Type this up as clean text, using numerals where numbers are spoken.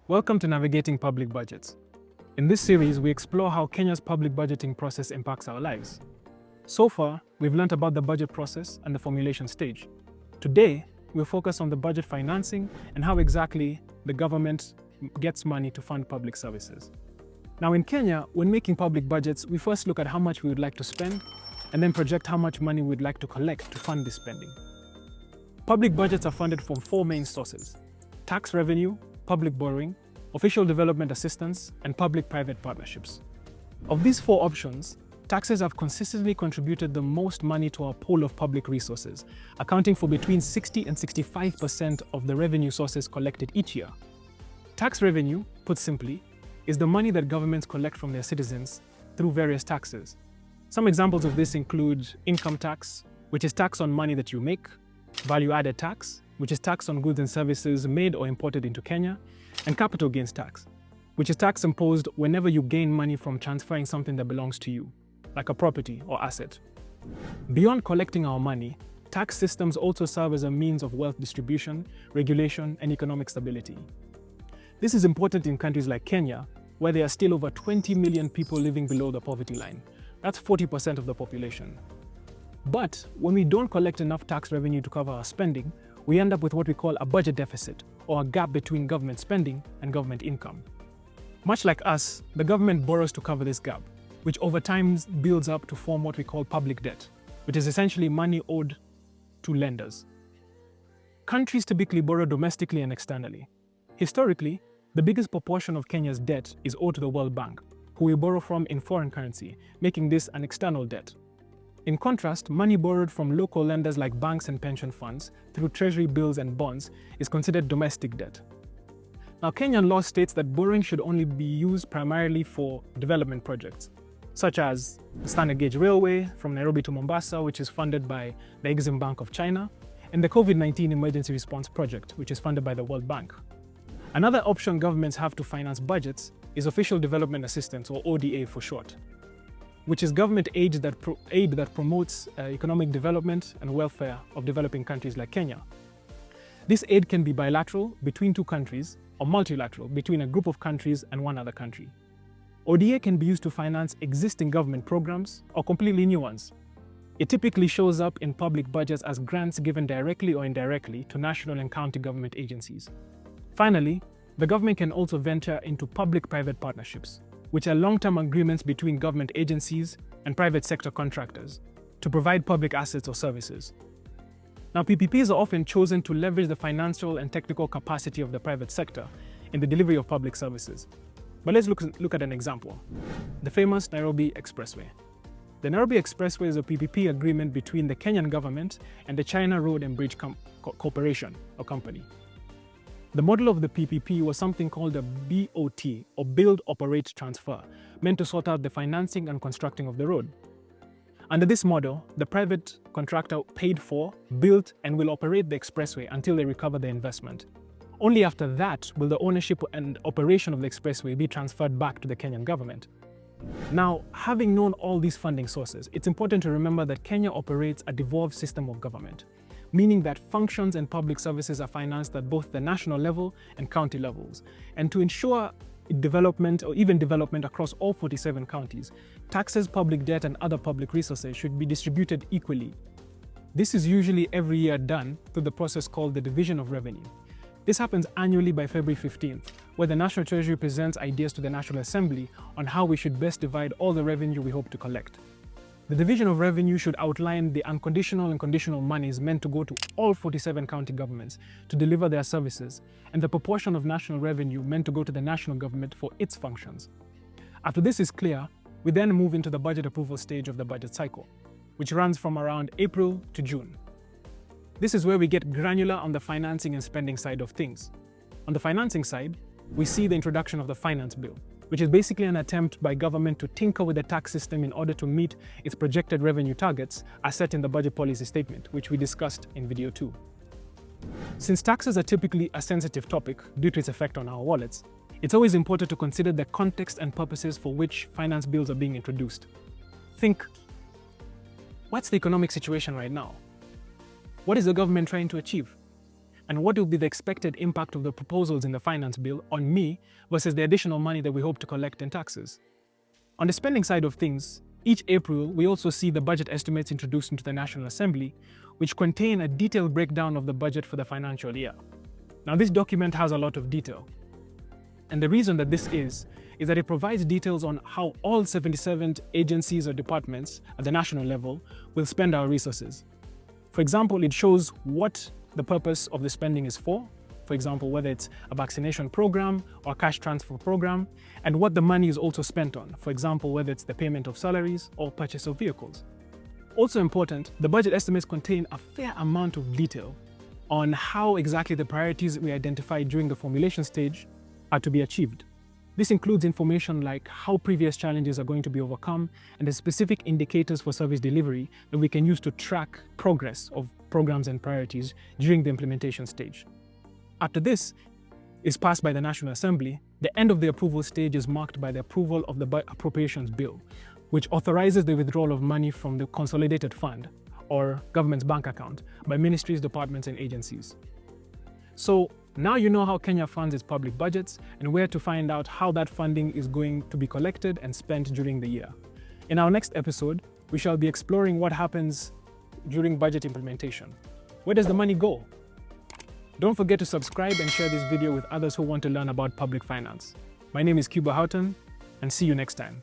Welcome to Navigating Public Budgets. In this series, we explore how Kenya's public budgeting process impacts our lives. So far, we've learned about the budget process and the formulation stage. Today, we'll focus on the budget financing and how exactly the government gets money to fund public services. Now in Kenya, when making public budgets, we first look at how much we would like to spend and then project how much money we'd like to collect to fund this spending. Public budgets are funded from four main sources: tax revenue, public borrowing, official development assistance, and public-private partnerships. Of these four options, taxes have consistently contributed the most money to our pool of public resources, accounting for between 60 and 65% of the revenue sources collected each year. Tax revenue, put simply, is the money that governments collect from their citizens through various taxes. Some examples of this include income tax, which is tax on money that you make; value-added tax, which is tax on goods and services made or imported into Kenya; and capital gains tax, which is tax imposed whenever you gain money from transferring something that belongs to you, like a property or asset. Beyond collecting our money, tax systems also serve as a means of wealth distribution, regulation, and economic stability. This is important in countries like Kenya, where there are still over 20 million people living below the poverty line. That's 40% of the population. But when we don't collect enough tax revenue to cover our spending, we end up with what we call a budget deficit, or a gap between government spending and government income. Much like us, the government borrows to cover this gap, which over time builds up to form what we call public debt, which is essentially money owed to lenders. Countries typically borrow domestically and externally. Historically, the biggest proportion of Kenya's debt is owed to the World Bank, who we borrow from in foreign currency, making this an external debt. In contrast, money borrowed from local lenders like banks and pension funds through treasury bills and bonds is considered domestic debt. Now, Kenyan law states that borrowing should only be used primarily for development projects, such as the Standard Gauge Railway from Nairobi to Mombasa, which is funded by the Exim Bank of China, and the COVID-19 Emergency Response Project, which is funded by the World Bank. Another option governments have to finance budgets is official development assistance, or ODA for short, which is government aid that promotes economic development and welfare of developing countries like Kenya. This aid can be bilateral between two countries or multilateral between a group of countries and one other country. ODA can be used to finance existing government programs or completely new ones. It typically shows up in public budgets as grants given directly or indirectly to national and county government agencies. Finally, the government can also venture into public-private partnerships, which are long-term agreements between government agencies and private sector contractors to provide public assets or services. Now, PPPs are often chosen to leverage the financial and technical capacity of the private sector in the delivery of public services. But let's look at an example: the famous Nairobi Expressway. The Nairobi Expressway is a PPP agreement between the Kenyan government and the China Road and Bridge Corporation, or company. The model of the PPP was something called a BOT, or Build, Operate, Transfer, meant to sort out the financing and constructing of the road. Under this model, the private contractor paid for, built, and will operate the expressway until they recover the investment. Only after that will the ownership and operation of the expressway be transferred back to the Kenyan government. Now, having known all these funding sources, it's important to remember that Kenya operates a devolved system of government, meaning that functions and public services are financed at both the national level and county levels. And to ensure development, or even development across all 47 counties, taxes, public debt, and other public resources should be distributed equally. This is usually every year done through the process called the Division of Revenue. This happens annually by February 15th, where the National Treasury presents ideas to the National Assembly on how we should best divide all the revenue we hope to collect. The Division of Revenue should outline the unconditional and conditional monies meant to go to all 47 county governments to deliver their services, and the proportion of national revenue meant to go to the national government for its functions. After this is clear, we then move into the budget approval stage of the budget cycle, which runs from around April to June. This is where we get granular on the financing and spending side of things. On the financing side, we see the introduction of the Finance Bill, which is basically an attempt by government to tinker with the tax system in order to meet its projected revenue targets as set in the budget policy statement, which we discussed in video 2. Since taxes are typically a sensitive topic due to its effect on our wallets, it's always important to consider the context and purposes for which finance bills are being introduced. Think, what's the economic situation right now? What is the government trying to achieve? and what will be the expected impact of the proposals in the finance bill on me versus the additional money that we hope to collect in taxes. On the spending side of things, each April we also see the budget estimates introduced into the National Assembly, which contain a detailed breakdown of the budget for the financial year. Now, this document has a lot of detail. And the reason that this is that it provides details on how all 77 agencies or departments at the national level will spend our resources. For example, it shows what the purpose of the spending is for example, whether it's a vaccination program or a cash transfer program, and what the money is also spent on, for example, whether it's the payment of salaries or purchase of vehicles. Also important, the budget estimates contain a fair amount of detail on how exactly the priorities we identified during the formulation stage are to be achieved. This includes information like how previous challenges are going to be overcome and the specific indicators for service delivery that we can use to track progress of programs and priorities during the implementation stage. After this is passed by the National Assembly, the end of the approval stage is marked by the approval of the Appropriations Bill, which authorizes the withdrawal of money from the Consolidated Fund, or government's bank account, by ministries, departments, and agencies. So now you know how Kenya funds its public budgets and where to find out how that funding is going to be collected and spent during the year. In our next episode, we shall be exploring what happens during budget implementation. Where does the money go? Don't forget to subscribe and share this video with others who want to learn about public finance. My name is Cuba Houghton, and see you next time.